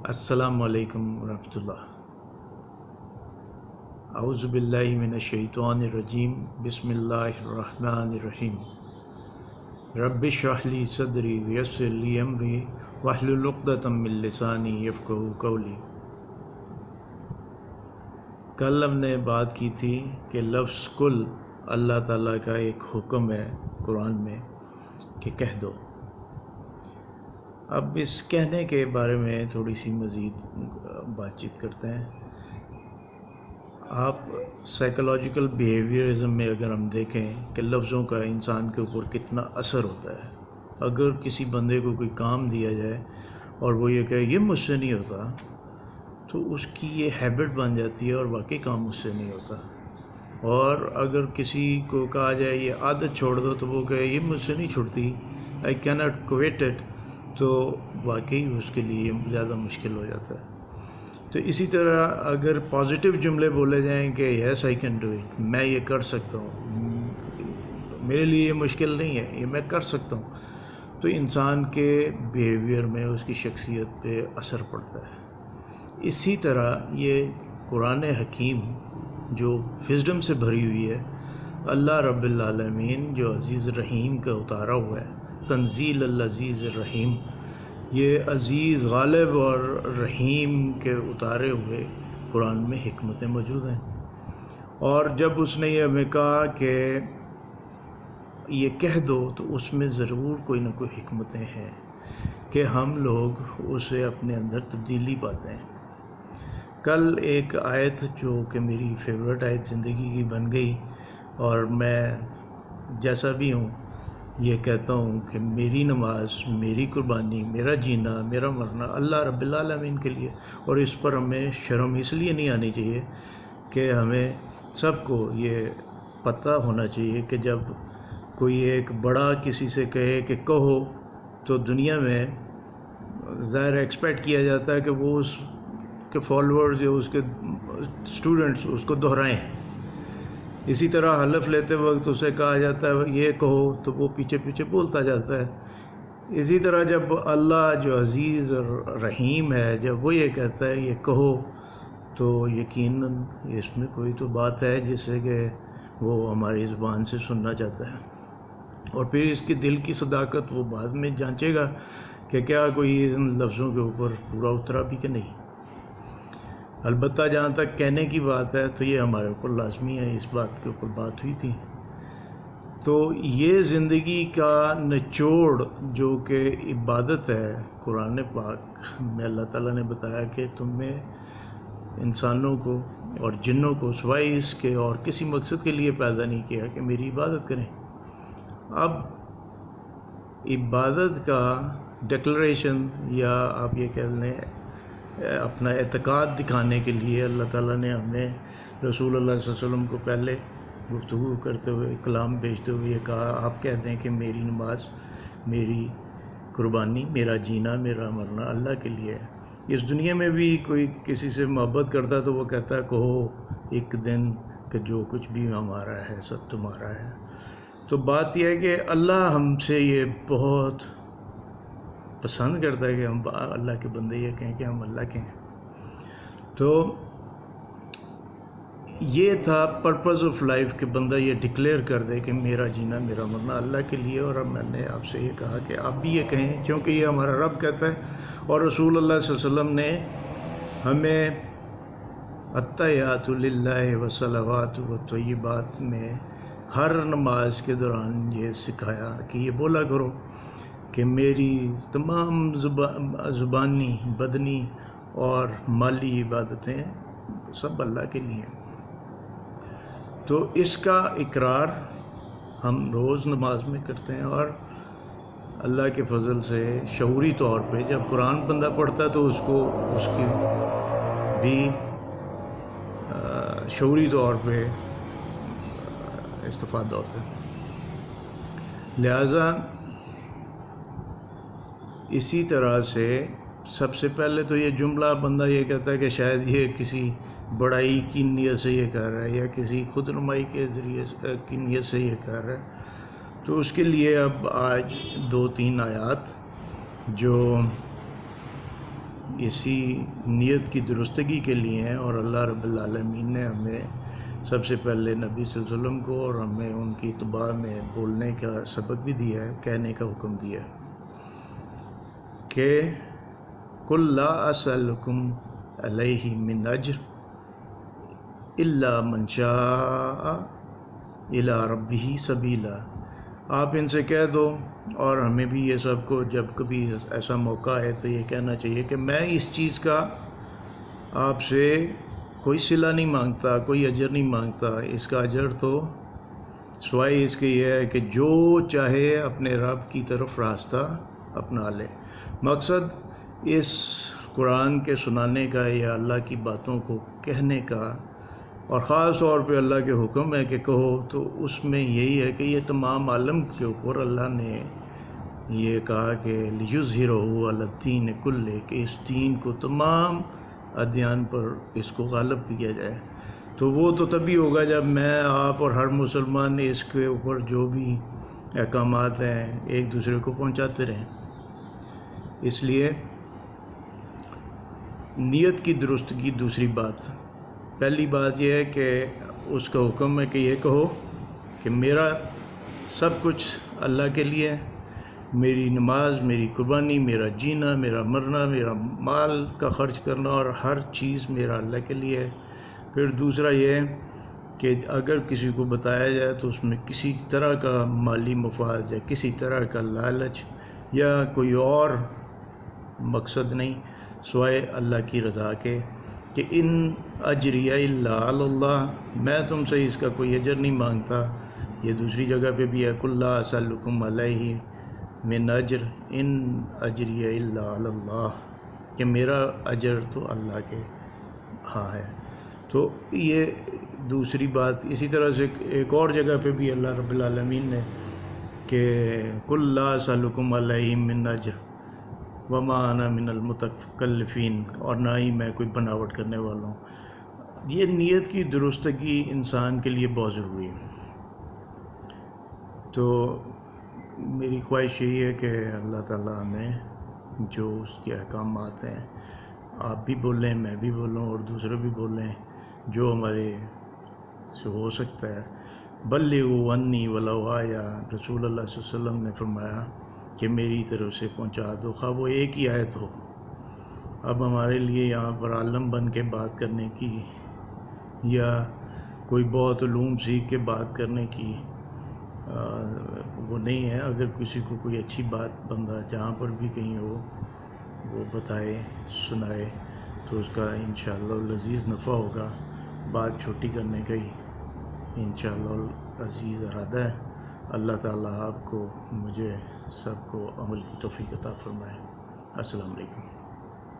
السلام علیکم ورحمۃ اللہ۔ اعوذ باللہ من الشیطان الرجیم، بسم اللہ الرحمن الرحیم۔ رب اشرح لی صدری ویسر لی امری واحلل عقدۃ من لسانی یفقہوا قولی۔ کل ہم نے بات کی تھی کہ لفظ کل اللہ تعالیٰ کا ایک حکم ہے قرآن میں کہ کہہ دو۔ اب اس کہنے کے بارے میں تھوڑی سی مزید بات چیت کرتے ہیں۔ آپ سائیکولوجیکل بیہیویئرزم میں اگر ہم دیکھیں کہ لفظوں کا انسان کے اوپر کتنا اثر ہوتا ہے، اگر کسی بندے کو کوئی کام دیا جائے اور وہ یہ کہے یہ مجھ سے نہیں ہوتا، تو اس کی یہ ہیبٹ بن جاتی ہے اور واقعی کام مجھ سے نہیں ہوتا۔ اور اگر کسی کو کہا جائے یہ عادت چھوڑ دو تو وہ کہے یہ مجھ سے نہیں چھوڑتی، آئی کی ناٹ کوئٹ اٹ، تو واقعی اس کے لیے زیادہ مشکل ہو جاتا ہے۔ تو اسی طرح اگر پازیٹیو جملے بولے جائیں کہ یس آئی کین ڈو اٹ، میں یہ کر سکتا ہوں، میرے لیے یہ مشکل نہیں ہے، یہ میں کر سکتا ہوں، تو انسان کے بیہیویئر میں، اس کی شخصیت پہ اثر پڑتا ہے۔ اسی طرح یہ قرآن حکیم جو وزڈم سے بھری ہوئی ہے، اللہ رب العالمین جو عزیز الرحیم کا اتارا ہوا ہے، تنزیل العزیز الرحیم، یہ عزیز غالب اور رحیم کے اتارے ہوئے قرآن میں حکمتیں موجود ہیں۔ اور جب اس نے یہ ہمیں کہا کہ یہ کہہ دو، تو اس میں ضرور کوئی نہ کوئی حکمتیں ہیں کہ ہم لوگ اسے اپنے اندر تبدیلی پاتے ہیں۔ کل ایک آیت جو کہ میری فیورٹ آیت زندگی کی بن گئی، اور میں جیسا بھی ہوں یہ کہتا ہوں کہ میری نماز، میری قربانی، میرا جینا، میرا مرنا اللہ رب العالمین کے لیے، اور اس پر ہمیں شرم اس لیے نہیں آنی چاہیے کہ ہمیں سب کو یہ پتہ ہونا چاہیے کہ جب کوئی ایک بڑا کسی سے کہے کہ کہو، تو دنیا میں ظاہر ایکسپیکٹ کیا جاتا ہے کہ وہ اس کے فالوورز یا اس کے اسٹوڈنٹس اس کو دہرائیں۔ اسی طرح حلف لیتے وقت اسے کہا جاتا ہے یہ کہو، تو وہ پیچھے پیچھے بولتا جاتا ہے۔ اسی طرح جب اللہ جو عزیز اور رحیم ہے، جب وہ یہ کہتا ہے یہ کہو، تو یقیناً اس میں کوئی تو بات ہے جس سے کہ وہ ہماری زبان سے سننا چاہتا ہے، اور پھر اس کی دل کی صداقت وہ بعد میں جانچے گا کہ کیا کوئی ان لفظوں کے اوپر پورا اترا بھی کہ نہیں۔ البتہ جہاں تک کہنے کی بات ہے تو یہ ہمارے اوپر لازمی ہے، اس بات کے اوپر بات ہوئی تھی۔ تو یہ زندگی کا نچوڑ جو کہ عبادت ہے، قرآن پاک میں اللہ تعالیٰ نے بتایا کہ تمہیں انسانوں کو اور جنوں کو سوائے اس کے اور کسی مقصد کے لیے پیدا نہیں کیا کہ میری عبادت کریں۔ اب عبادت کا ڈکلریشن، یا آپ یہ کہہ لیں اپنا اعتقاد دکھانے کے لیے، اللہ تعالیٰ نے ہمیں رسول اللہ صلی اللہ علیہ وسلم کو پہلے گفتگو کرتے ہوئے، کلام بھیجتے ہوئے یہ کہا آپ کہہ دیں کہ میری نماز، میری قربانی، میرا جینا، میرا مرنا اللہ کے لیے ہے۔ اس دنیا میں بھی کوئی کسی سے محبت کرتا تو وہ کہتا ہے کہو ایک دن کہ جو کچھ بھی ہمارا ہے سب تمہارا ہے۔ تو بات یہ ہے کہ اللہ ہم سے یہ بہت پسند کرتا ہے کہ ہم اللہ کے بندے یہ کہیں کہ ہم اللہ کے ہیں۔ تو یہ تھا پرپز آف لائف کہ بندہ یہ ڈکلیئر کر دے کہ میرا جینا، میرا مرنا اللہ کے لیے۔ اور اب میں نے آپ سے یہ کہا کہ آپ بھی یہ کہیں، کیونکہ یہ ہمارا رب کہتا ہے، اور رسول اللہ صلی اللہ علیہ وسلم نے ہمیں التحیات للہ والصلوات والطیبات میں ہر نماز کے دوران یہ سکھایا کہ یہ بولا کرو کہ میری تمام زبانی، بدنی اور مالی عبادتیں سب اللہ کے لیے ہیں۔ تو اس کا اقرار ہم روز نماز میں کرتے ہیں، اور اللہ کے فضل سے شعوری طور پہ جب قرآن بندہ پڑھتا ہے تو اس کو اس کی بھی شعوری طور پہ استفادہ ہوتا ہے۔ لہٰذا اسی طرح سے سب سے پہلے تو یہ جملہ بندہ یہ کہتا ہے کہ شاید یہ کسی بڑائی کی نیت سے یہ کہہ رہا ہے، یا کسی خود نمائی کے ذریعے کی نیت سے یہ کہہ رہا ہے، تو اس کے لیے اب آج 2-3 آیات جو اسی نیت کی درستگی کے لیے ہیں، اور اللہ رب العالمین نے ہمیں سب سے پہلے نبی صلی اللہ علیہ وسلم کو اور ہمیں ان کی اتباع میں بولنے کا سبق بھی دیا ہے، کہنے کا حکم دیا ہے کہ قُل لا اسألکم علیہ من اجر الا من شاء الی ربہ سبیلا۔ آپ ان سے کہہ دو، اور ہمیں بھی یہ سب کو جب کبھی ایسا موقع ہے تو یہ کہنا چاہیے کہ میں اس چیز کا آپ سے کوئی صلہ نہیں مانگتا، کوئی اجر نہیں مانگتا۔ اس کا اجر تو سوائے اس کے یہ ہے کہ جو چاہے اپنے رب کی طرف راستہ اپنا لے۔ مقصد اس قرآن کے سنانے کا یا اللہ کی باتوں کو کہنے کا، اور خاص طور پہ اللہ کے حکم ہے کہ کہو، تو اس میں یہی ہے کہ یہ تمام عالم کے اوپر اللہ نے یہ کہا کہ لِيُظْهِرَهُ عَلَى الدِّينِ كُلِّهِ، کہ اس دین کو تمام ادیان پر اس کو غالب کیا جائے۔ تو وہ تو تبھی ہوگا جب میں، آپ اور ہر مسلمان اس کے اوپر جو بھی احکامات ہیں ایک دوسرے کو پہنچاتے رہیں۔ اس لیے نیت کی درستگی دوسری بات۔ پہلی بات یہ ہے کہ اس کا حکم ہے کہ یہ کہو کہ میرا سب کچھ اللہ کے لیے ہے، میری نماز، میری قربانی، میرا جینا، میرا مرنا، میرا مال کا خرچ کرنا، اور ہر چیز میرا اللہ کے لیے ہے۔ پھر دوسرا یہ ہے کہ اگر کسی کو بتایا جائے تو اس میں کسی طرح کا مالی مفاد یا کسی طرح کا لالچ یا کوئی اور مقصد نہیں سوائے اللہ کی رضا کے، کہ ان اجری الا علی اللہ، میں تم سے اس کا کوئی اجر نہیں مانگتا۔ یہ دوسری جگہ پہ بھی ہے قُل لا اسألکم علیہ من اجر ان اجری الا علی اللہ، کہ میرا اجر تو اللہ کے ہاں ہے۔ تو یہ دوسری بات۔ اسی طرح سے ایک اور جگہ پہ بھی اللہ رب العالمین نے کہ قُل لا اسألکم علیہ من اجر وما انا من المتکلفین، اور نہ ہی میں کوئی بناوٹ کرنے والا ہوں۔ یہ نیت کی درستگی انسان کے لیے بہت ضروری ہے۔ تو میری خواہش یہی ہے کہ اللہ تعالیٰ ہمیں جو اس کے احکامات ہیں، آپ بھی بولیں، میں بھی بولوں، اور دوسرے بھی بولیں، جو ہمارے سے ہو سکتا ہے۔ بلغوا عنی ولو آیا، رسول اللہ صلی اللہ علیہ وسلم نے فرمایا کہ میری طرف سے پہنچا دو، خواہ وہ ایک ہی آیت ہو۔ اب ہمارے لیے یہاں پر عالم بن کے بات کرنے کی یا کوئی بہت علوم سیکھ کے بات کرنے کی وہ نہیں ہے۔ اگر کسی کو کوئی اچھی بات بندہ جہاں پر بھی کہیں ہو وہ بتائے، سنائے، تو اس کا انشاءاللہ العزیز نفع ہوگا۔ بات چھوٹی کرنے کا ہی انشاءاللہ العزیز ارادہ ہے۔ اللہ تعالیٰ آپ کو، مجھے، سب کو عمل کی توفیق عطا فرمائے۔ السلام علیکم۔